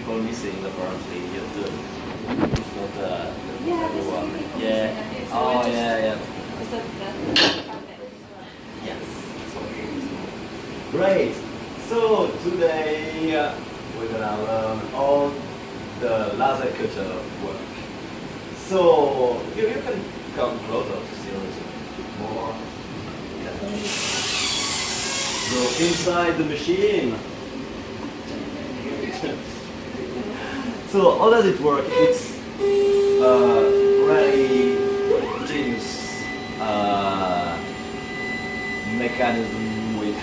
people missing apparently. It's not everyone. Yeah. Oh yeah, yeah. Yes. Great. So today we're gonna learn all the laser cutter work. So you can come closer to see a little bit more. Go inside the machine. So how does it work? It's really genius mechanism with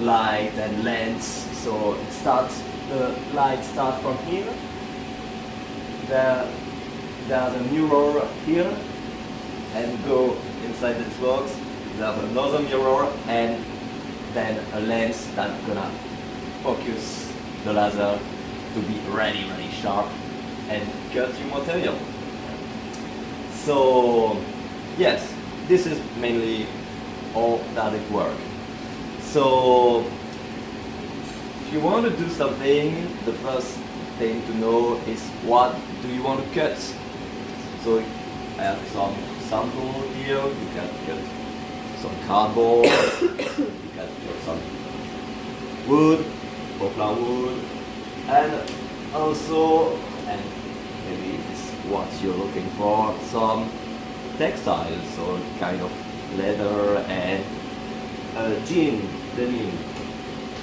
light and lens. So it starts, the light starts from here. There's a mirror here and go inside this box. There's another mirror and then a lens that's gonna focus the laser to be really, really sharp and cut your material. So yes, this is mainly all that it works. So if you want to do something, the first thing to know is what do you want to cut. So I have some sample here. You can cut some cardboard, you can cut some wood, poplar wood, and also, and maybe it's what you're looking for, some textiles, so kind of leather and denim.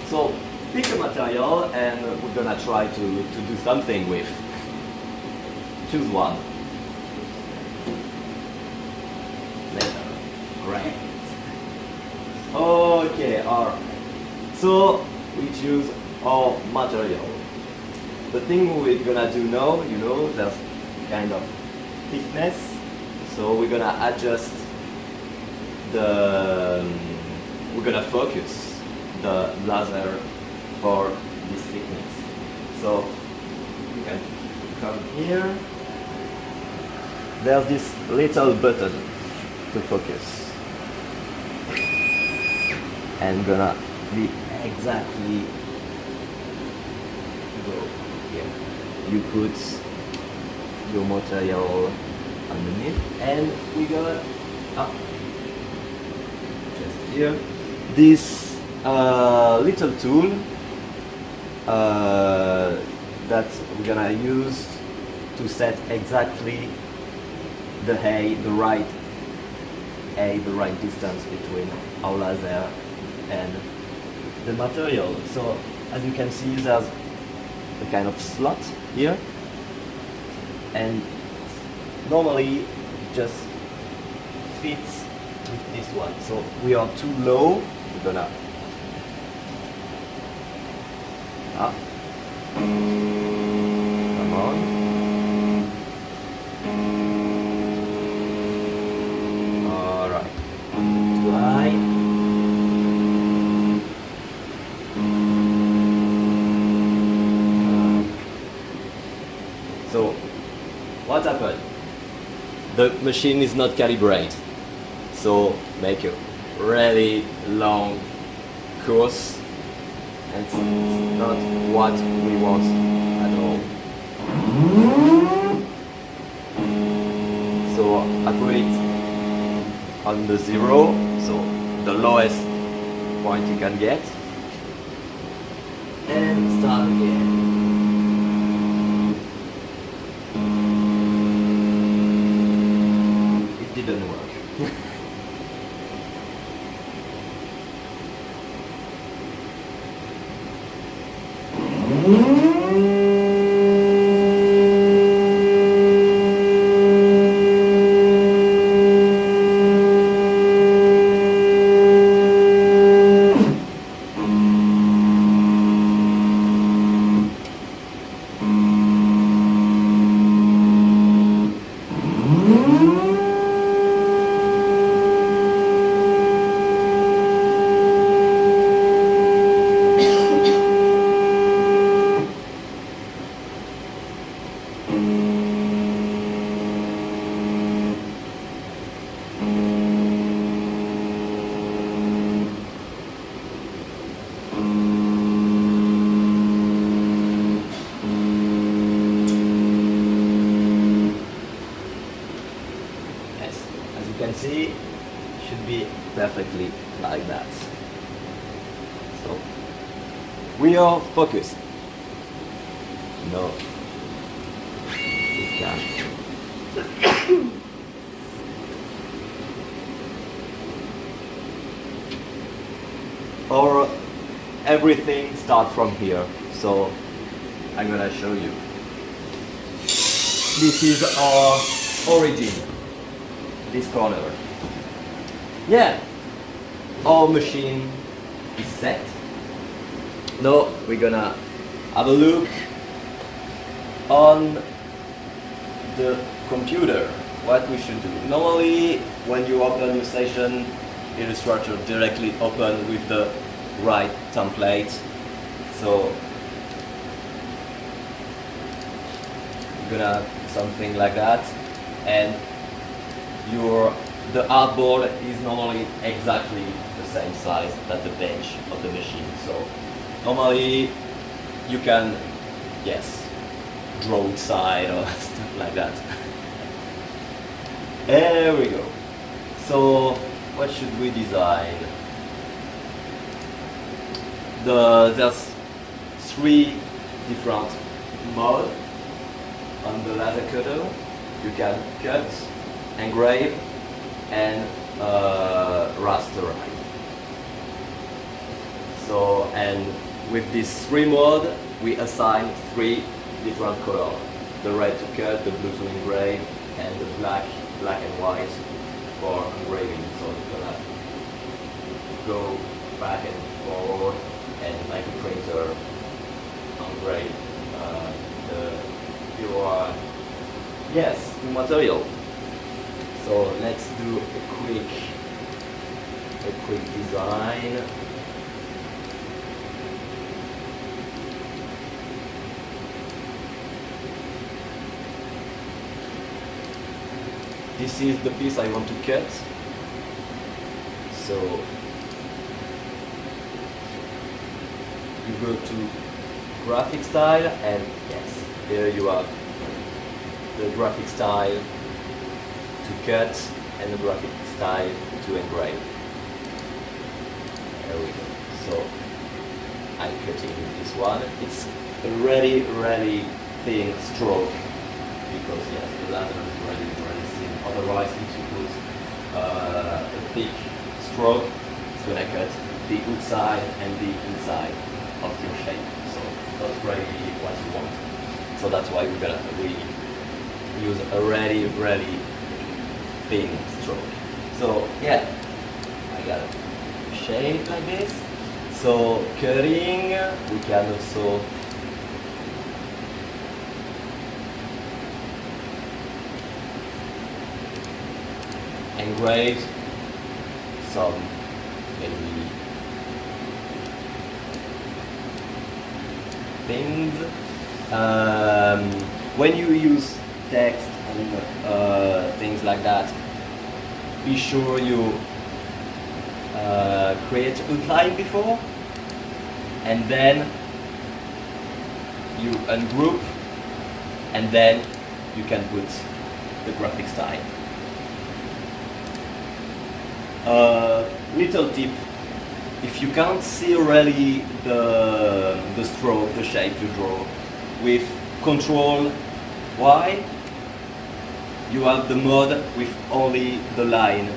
So pick a material and we're gonna try to do something with. Choose one. Leather. Great. Okay, alright. So we choose our material. The thing we're gonna do now, you know, there's kind of thickness. So we're gonna adjust we're gonna focus the laser for this thickness. So you can come here. There's this little button to focus. And gonna be exactly go here. You put your material underneath and we gonna up just here. This little tool that we're gonna use to set exactly the right distance between our laser and the material. So as you can see, there's a kind of slot here, and normally just fits with this one. So we are too low, we're gonna up. Come on. Alright. Too high. So, what happened? The machine is not calibrated. So, make a really long course, and it's not what we want at all. So, I put it on the 0, so the lowest point you can get, and start again. Didn't work. see, should be perfectly like that. So we are focused. No, we can. Or everything starts from here. So I'm gonna show you. This is our origin, this corner. Yeah, our machine is set. Now we're gonna have a look on the computer, what we should do. Normally, when you open your session, Illustrator directly open with the right template. So you're gonna have something like that, and the artboard is normally exactly the same size as the bench of the machine. So normally you can, yes, draw outside or stuff like that. There we go. So what should we design? There's 3 different modes on the laser cutter. You can cut, engrave, and rasterize. So, and with these 3 modes, we assign 3 different colors: the red to cut, the blue to engrave, and the black and white for engraving. So you're gonna go back and forward and like a printer engrave your material. So let's do a quick design. This is the piece I want to cut. So you go to graphic style, and yes, here you have the graphic style to cut and the graphic style to engrave. There we go. So I'm cutting this one. It's a really thin stroke because yes, the laser is really thin. Otherwise, if you put a thick stroke, it's gonna cut the outside and the inside of your shape. So not really what you want. So that's why we use a really thin stroke. So yeah, I got a shape like this. So cutting, we can also engrave some maybe things. When you use text and things like that, be sure you create outline before, and then you ungroup, and then you can put the graphic style. Little tip: if you can't see really the stroke, the shape you draw, with Control Y, you have the mode with only the line,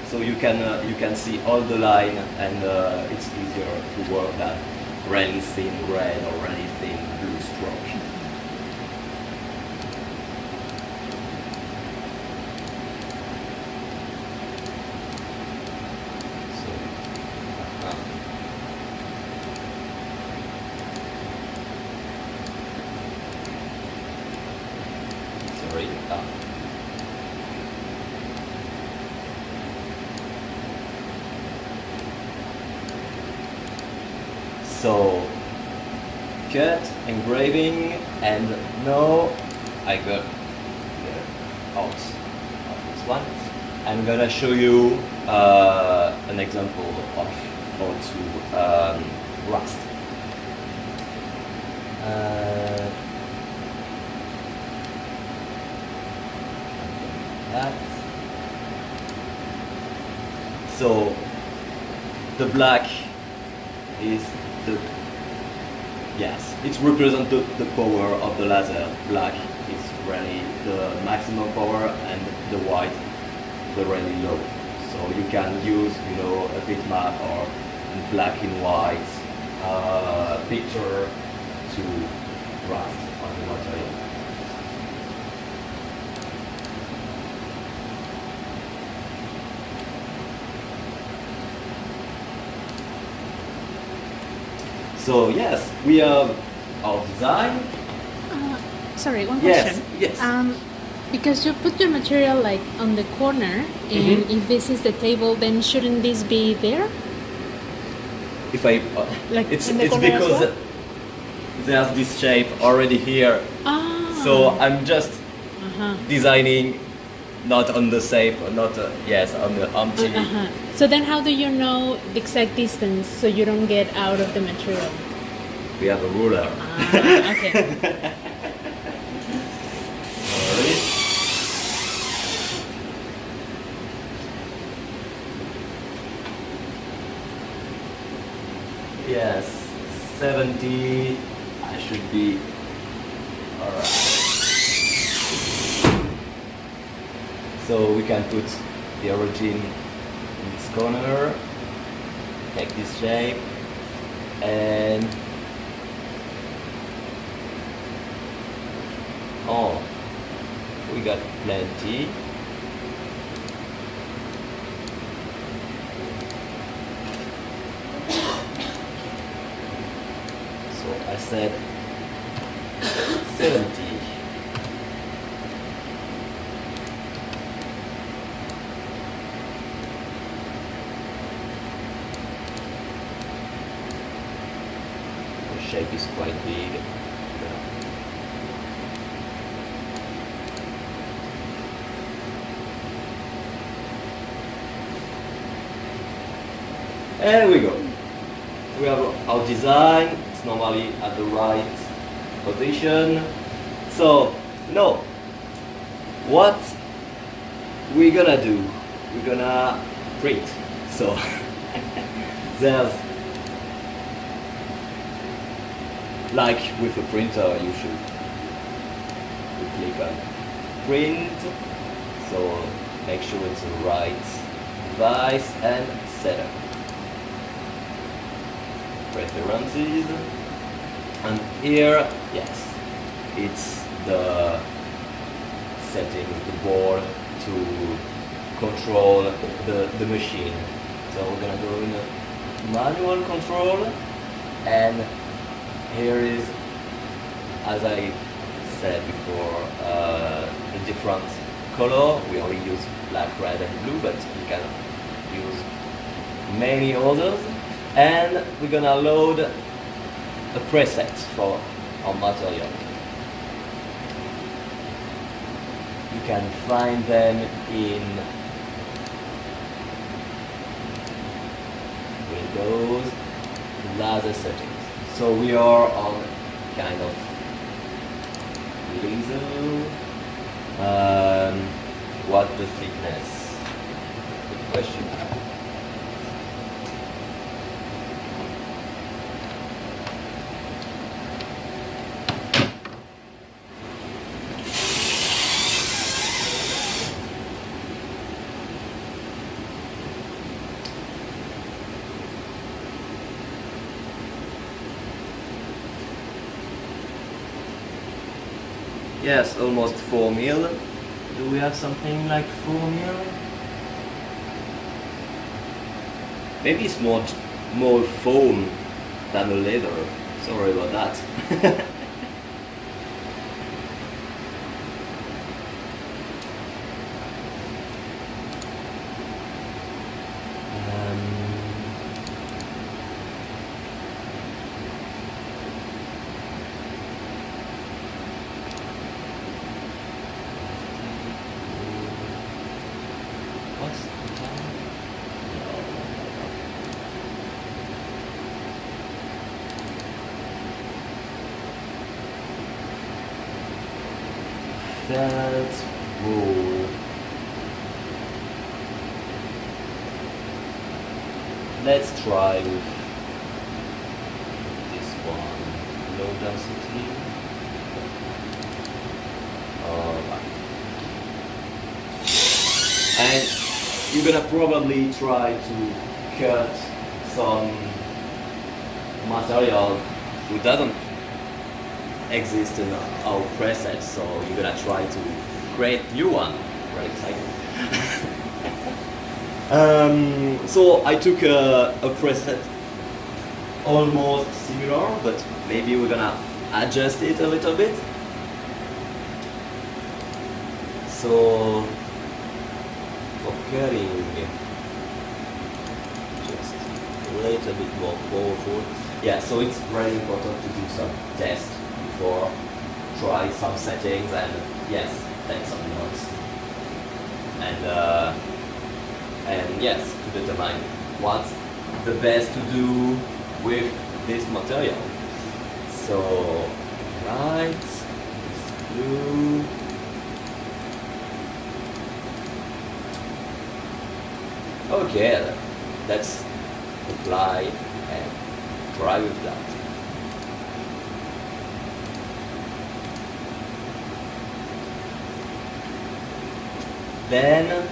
so you can see all the line, and it's easier to work than really thin red or really thin blue stroke. So, cut, engraving, and now I got out of this one. I'm gonna show you an example of how to rust. That. So the black is the, yes, it represents the power of the laser. Black is really the maximum power and the white the really low. So you can use, you know, a bitmap or black and white picture to draft on the material. So yes, we have our design. Sorry, one Yes, question. yes. Because you put your material like on the corner, and if this is the table, then shouldn't this be there? If I, Like it's in the corner as because well? there's this shape already here. Ah. So I'm just Uh-huh. designing not on the shape, not yes, on the empty. Uh-huh. So then how do you know the exact distance so you don't get out of the material? We have a ruler. Ah, okay. Sorry. Yes, 70. I should be alright. So we can put the origin in this corner, take this shape, and oh, we got plenty. So I said 70. The shape is quite big. There we go. We have our design. It's normally at the right position. So now, what we're gonna do? We're gonna print. So there's, like with a printer, you should click on print. So make sure it's the right device and setup. Preferences, and here, yes, it's the settings, the board to control the machine. So we're gonna go in a manual control, and here is, as I said before, the different color. We only use black, red, and blue, but you can use many others. And we're gonna load a preset for our material. You can find them in Windows, laser settings. So we are on kind of laser. What the thickness? Good question. Yes, almost 4 mil. Do we have something like 4 mil? Maybe it's more foam than a leather. Sorry about that. What's the time? Felt wool. let's try with this one, low density. Alright. And you're gonna probably try to cut some material who doesn't exist in our presets, so you're gonna try to create new one. Very exciting. So I took a preset almost similar, but maybe we're gonna adjust it a little bit. So for cutting, just a little bit more powerful. Yeah, so it's very important to do some tests before try some settings and yes, take some notes. And yes, to determine what's the best to do with this material. So, right, this blue. Okay, let's apply and try with that. Then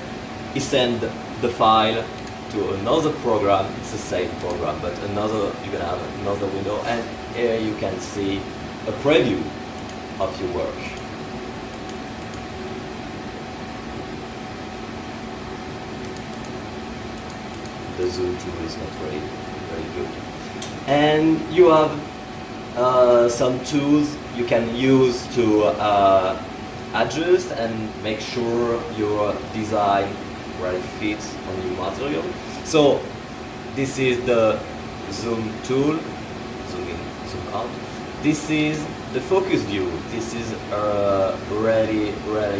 you send the file to another program. It's the same program, but another, you're gonna have another window, and here you can see a preview of your work. The zoom tool is not very good. And you have some tools you can use to adjust and make sure your design really fits on your material. So this is the zoom tool, zoom in, zoom out. This is the focus view. This is really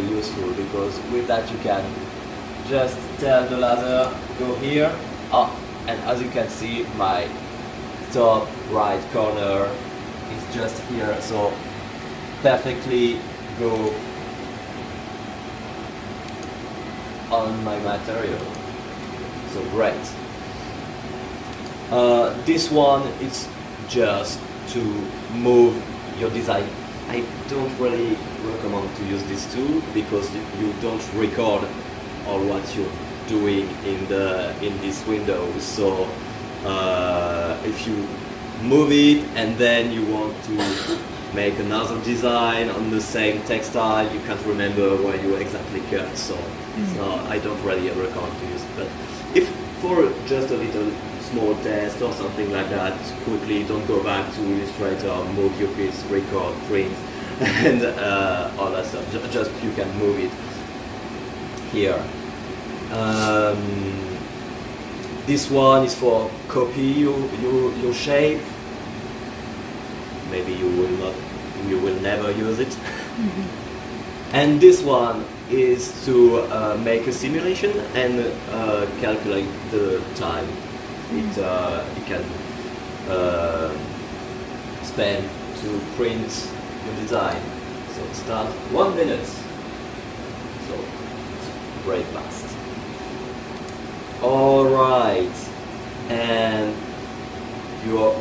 useful because with that you can just tell the laser go here. And as you can see, my top right corner is just here, so perfectly go on my material. So great. This one is just to move your design. I don't really recommend to use this tool because you don't record all what you're doing in this window. So if you move it and then you want to make another design on the same textile, you can't remember where you exactly cut. So I don't really recommend to use it. But if for just a little small test or something like that, quickly don't go back to Illustrator, move your piece, record, print, and all that stuff. Just you can move it here. This one is for copy your shape. Maybe you will never use it. And this one is to make a simulation and calculate the time it can spend to print your design. So it starts 1 minute. So it's very fast. All right, and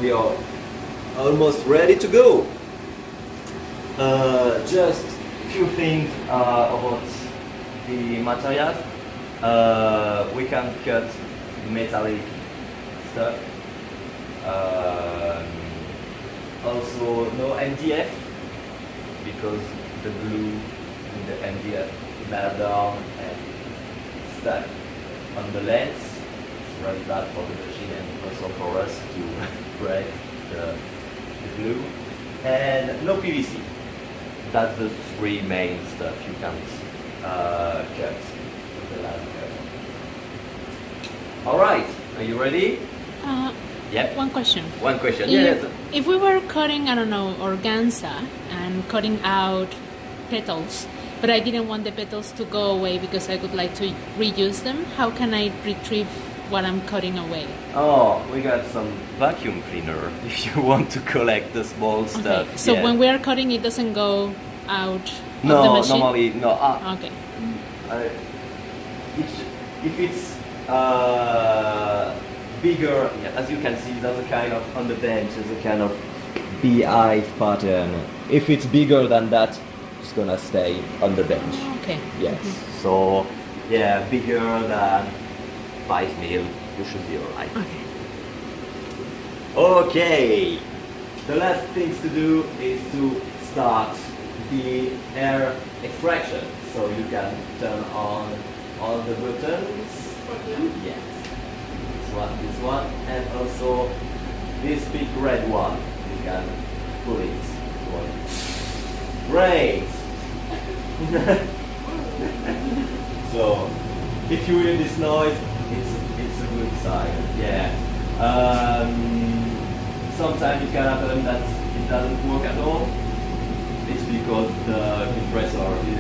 we are almost ready to go. Just a few things about the materials. We can cut metallic stuff. Also, no MDF because the glue in the MDF melt down and stuck on the lens. It's really bad for the machine and also for us to break the glue. And no PVC. That's the three main stuff you can cut with the laser. Alright, are you ready? Yeah. One question. One question. Yes. If we were cutting, I don't know, organza and cutting out petals, but I didn't want the petals to go away because I would like to reuse them, how can I retrieve what I'm cutting away? Oh, we got some vacuum cleaner if you want to collect the small stuff. Okay. So when we are cutting, it doesn't go out of the No, machine? normally, no. Okay. If it's bigger, yeah, as you can see, there's a kind of, on the bench, there's a kind of beehive pattern. If it's bigger than that, it's gonna stay on the bench. Okay. Yes. So, yeah, bigger than 5 mil, you should be alright. Okay. Okay. The last things to do is to start the air extraction. So you can turn on all the buttons. Yes. This one, and also this big red one. You can pull it. Great. So if you hear this noise, it's a good sign. Yeah. Sometimes it can happen that it doesn't work at all. It's because the compressor is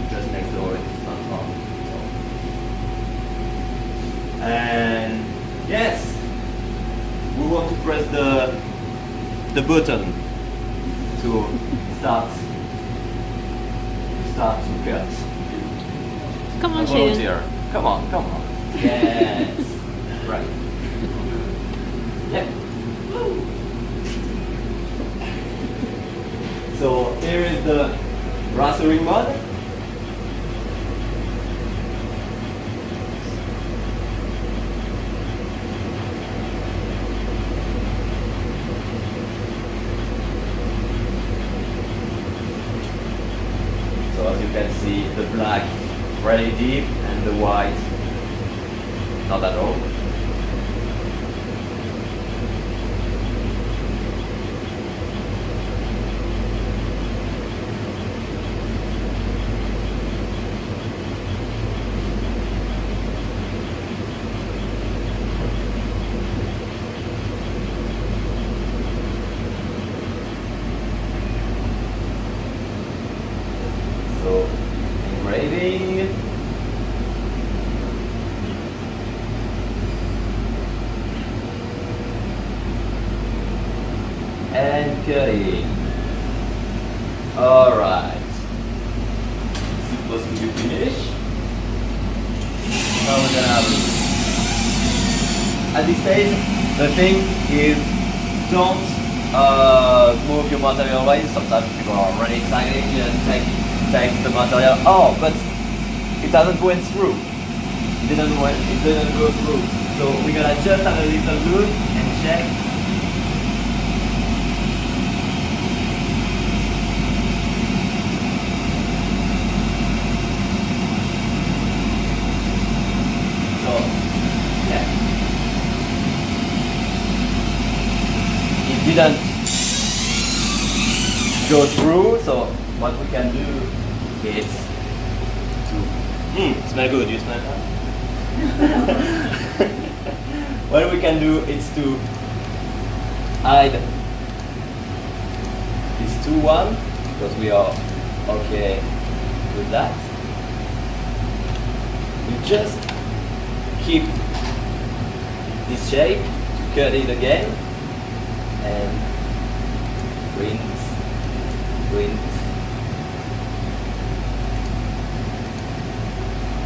just next door, it's not on. So. And yes, we want to press the button to start to cut. Come on, A Shaden. volunteer. Come on. Yes. Right. Yeah. So here is the rastering mode. So as you can see, the black really deep and the white not at all. So, engraving. And cutting. Alright. Supposed to be finished. Now we're gonna have it. At this stage, the thing is don't move your material away. Sometimes people are really excited and take the material. Oh, but it hasn't went through. It didn't go through. So we're gonna just have a little look and check. So yeah, it didn't go through. So what we can do is to smell good. You smell that? What we can do is to hide this 2-1 because we are okay with that. You just keep this shape, cut it again, and rinse.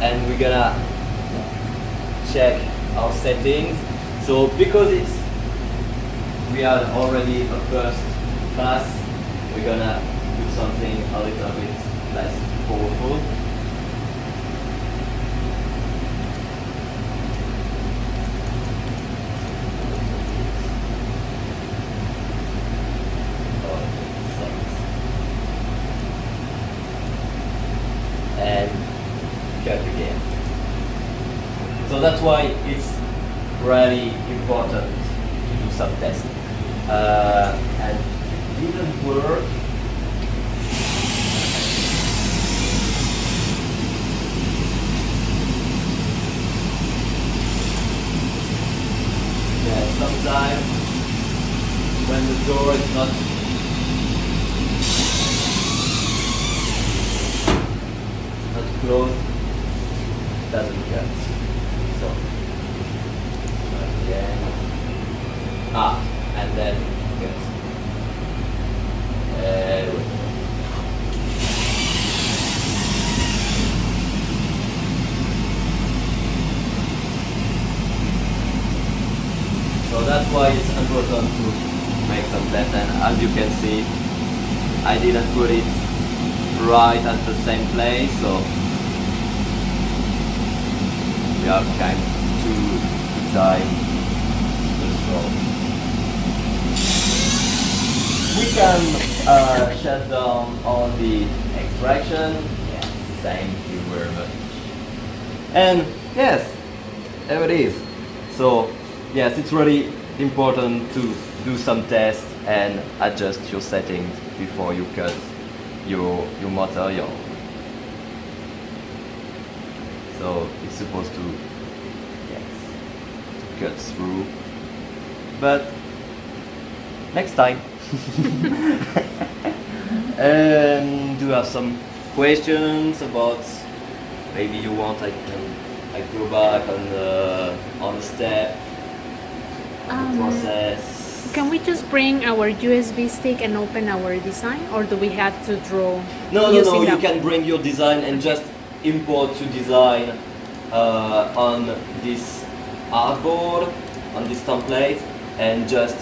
And we're gonna check our settings. So because we had already a first pass, we're gonna do something a little bit less powerful. And cut again. So that's why it's really important to do some testing. And it didn't work. Yeah, sometimes when the door is not closed, doesn't cut. So again, and then cut. There we go. important to make some tests, and as you can see, I didn't put it right at the same place, so we have kind to design the straw. We can shut down all the extraction. Yes, thank you very much. And yes, there it is. So yes, it's really important to do some tests and adjust your settings before you cut your material. So it's supposed to, yes, cut through, but next time. And do you have some questions about, maybe you want I go back on the step, the process. Can we just bring our USB stick and open our design, or do we have to draw? No, you can bring your design and just import your design on this artboard, on this template, and just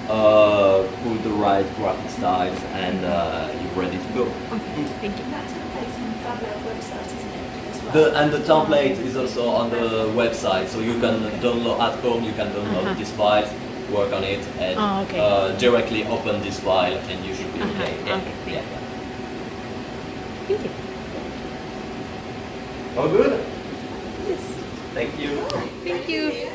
put the right graphic styles, and you're ready to go. Okay, thank you. That template's on the Fab Lab website, isn't it, as well? And the template is also on the website, so you can download at home. You can download these files, work on it, and directly open this file, and you should be okay. Yeah. Okay, Yeah. thank you. All good? Yes. Thank you. Thank you.